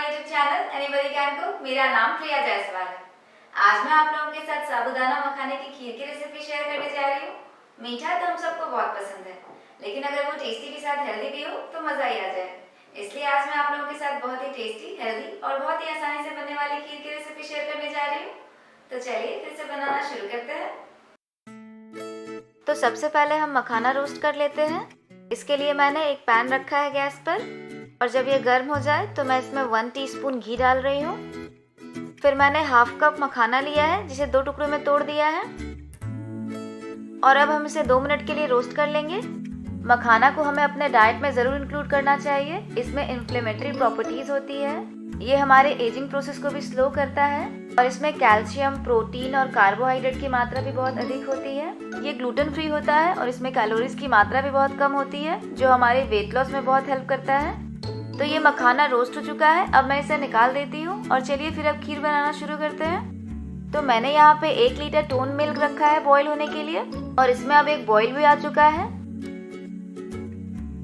YouTube channel anybody can cook. मेरा नाम प्रिया जायसवाल है। आज मैं आप लोगों के साथ साबूदाना मखाने की खीर की रेसिपी शेयर करने जा रही हूँ। मीठा तो हम सबको बहुत पसंद है, लेकिन अगर वो टेस्टी के साथ हेल्दी भी हो तो मज़ा ही आ जाए। इसलिए आज मैं आप लोगों के साथ बहुत ही टेस्टी, हेल्दी और बहुत ही आसानी से बनने वाली खीर की रेसिपी शेयर करने जा रही हूँ। तो चलिए फिर से बनाना शुरू करते हैं। तो सबसे पहले हम मखाना रोस्ट कर लेते हैं। इसके लिए मैंने एक पैन रखा है गैस पर, और जब ये गर्म हो जाए तो मैं इसमें 1 टीस्पून घी डाल रही हूँ। फिर मैंने हाफ कप मखाना लिया है, जिसे 2 टुकड़ों में तोड़ दिया है, और अब हम इसे 2 मिनट के लिए रोस्ट कर लेंगे। मखाना को हमें अपने डाइट में ज़रूर इंक्लूड करना चाहिए। इसमें इन्फ्लेमेटरी प्रॉपर्टीज़ होती है, ये हमारे एजिंग प्रोसेस को भी स्लो करता है, और इसमें कैल्शियम, प्रोटीन और कार्बोहाइड्रेट की मात्रा भी बहुत अधिक होती है। ये ग्लूटेन फ्री होता है और इसमें कैलोरीज की मात्रा भी बहुत कम होती है, जो हमारे वेट लॉस में बहुत हेल्प करता है। तो ये मखाना रोस्ट हो चुका है, अब मैं इसे निकाल देती हूँ। और चलिए फिर अब खीर बनाना शुरू करते हैं। तो मैंने यहाँ पे 1 लीटर टोन मिल्क रखा है बॉईल होने के लिए, और इसमें अब एक बॉईल भी आ चुका है।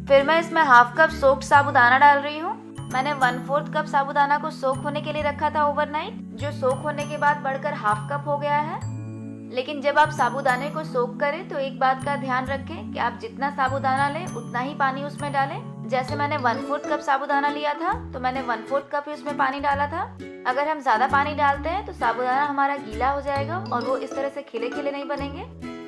फिर मैं इसमें हाफ कप सोक्ड साबूदाना डाल रही हूँ। मैंने 1/4 कप साबूदाना को सोक होने के लिए रखा था ओवरनाइट, जो सोक होने के बाद बढ़कर हाफ कप हो गया है। लेकिन जब आप साबूदाने को सोक करें तो एक बात का ध्यान रखें कि आप जितना साबूदाना लें उतना ही पानी उसमें डालें। जैसे मैंने 1/4 कप साबूदाना लिया था तो मैंने 1/4 कप ही उसमें पानी डाला था। अगर हम ज़्यादा पानी डालते हैं तो साबूदाना हमारा गीला हो जाएगा और वो इस तरह से खिले खिले नहीं बनेंगे।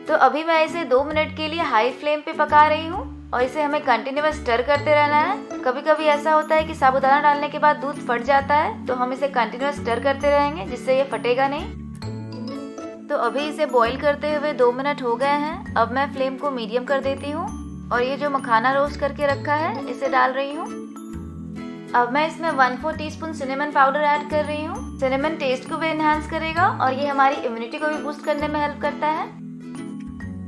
तो अभी मैं इसे 2 मिनट के लिए हाई फ्लेम पे पका रही हूँ, और इसे हमें कंटिन्यूअस स्टर करते रहना है। कभी कभी ऐसा होता है कि साबूदाना डालने के बाद दूध फट जाता है, तो हम इसे कंटिन्यूअस स्टर करते रहेंगे, जिससे ये फटेगा नहीं। तो अभी इसे बॉईल करते हुए 2 मिनट हो गए हैं। अब मैं फ्लेम को मीडियम कर देती हूँ, और ये जो मखाना रोस्ट करके रखा है इसे डाल रही हूँ। अब मैं इसमें 1/4 टीस्पून सिनेमन पाउडर ऐड कर रही हूँ। सिनेमन टेस्ट को भी एनहांस करेगा और ये हमारी इम्यूनिटी को भी बूस्ट करने में हेल्प करता है।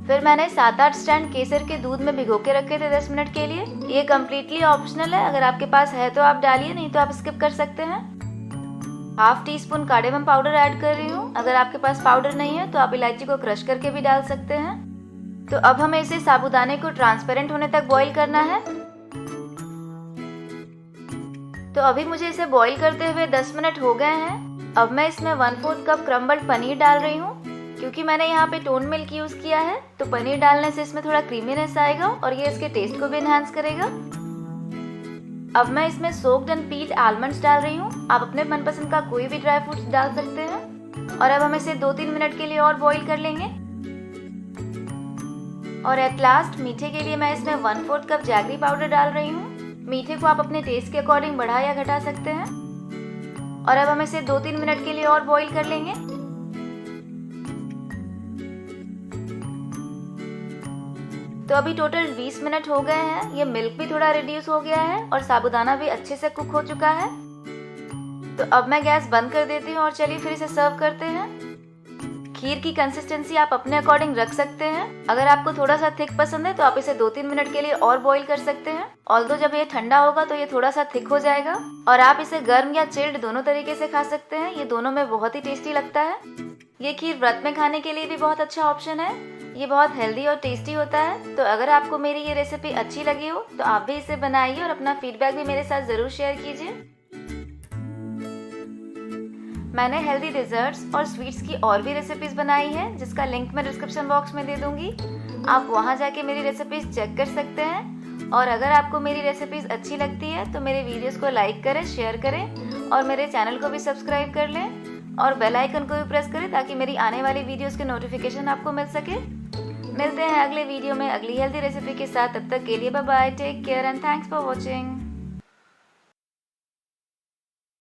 फिर मैंने 7-8 स्टैंड केसर के दूध में भिगो के रखे थे 10 मिनट के लिए। ये कम्प्लीटली ऑप्शनल है, अगर आपके पास है तो आप डालिए, नहीं तो आप स्किप कर सकते हैं। Half teaspoon cardamom powder add कर रही हूँ। अगर आपके पास पाउडर नहीं है तो आप इलायची को क्रश करके भी डाल सकते हैं। तो अब हमें इसे साबूदाने को ट्रांसपेरेंट होने तक बॉईल करना है। तो अभी मुझे इसे बॉईल करते हुए 10 मिनट हो गए हैं। अब मैं इसमें 1/4 कप क्रम्बल्ड पनीर डाल रही हूँ। क्योंकि मैंने यहाँ पे टोन मिल्क यूज़ किया है, तो पनीर डालने से इसमें थोड़ा क्रीमीनेस आएगा और ये इसके टेस्ट को भी एनहांस करेगा। अब मैं इसमें सोक्ड एंड पील्ड आलमंड्स डाल रही हूँ। आप अपने मनपसंद का कोई भी ड्राई फ्रूट्स डाल सकते हैं। और अब हम इसे 2-3 मिनट के लिए और बॉईल कर लेंगे। और एट लास्ट मीठे के लिए मैं इसमें 1/4 कप जैगरी पाउडर डाल रही हूँ। मीठे को आप अपने टेस्ट के अकॉर्डिंग बढ़ा या घटा सकते हैं। और अब हम इसे 2-3 मिनट के लिए और बॉईल कर लेंगे। तो अभी टोटल 20 मिनट हो गए हैं। ये मिल्क भी थोड़ा रिड्यूस हो गया है और साबूदाना भी अच्छे से कुक हो चुका है। तो अब मैं गैस बंद कर देती हूँ और चलिए फिर इसे सर्व करते हैं। खीर की कंसिस्टेंसी आप अपने अकॉर्डिंग रख सकते हैं। अगर आपको थोड़ा सा थिक पसंद है तो आप इसे 2-3 मिनट के लिए और बॉईल कर सकते हैं। ऑल्दो जब ये ठंडा होगा तो ये थोड़ा सा थिक हो जाएगा, और आप इसे गर्म या चिल्ड दोनों तरीके से खा सकते हैं। ये दोनों में बहुत ही टेस्टी लगता है। ये खीर व्रत में खाने के लिए भी बहुत अच्छा ऑप्शन है। ये बहुत हेल्दी और टेस्टी होता है। तो अगर आपको मेरी ये रेसिपी अच्छी लगी हो तो आप भी इसे बनाइए और अपना फीडबैक भी मेरे साथ ज़रूर शेयर कीजिए। मैंने हेल्दी डिजर्ट्स और स्वीट्स की और भी रेसिपीज़ बनाई है, जिसका लिंक मैं डिस्क्रिप्शन बॉक्स में दे दूँगी। आप वहाँ जाके मेरी रेसिपीज़ चेक कर सकते हैं। और अगर आपको मेरी रेसिपीज़ अच्छी लगती है तो मेरे वीडियोज़ को लाइक करें, शेयर करें, और मेरे चैनल को भी सब्सक्राइब कर लें, और बेल आइकन को भी प्रेस करें ताकि मेरी आने वाली वीडियोज़ के नोटिफिकेशन आपको मिल सके। मिलते हैं अगले वीडियो में अगली हेल्दी रेसिपी के साथ। तब तक के लिए bye bye, take care and thanks for watching.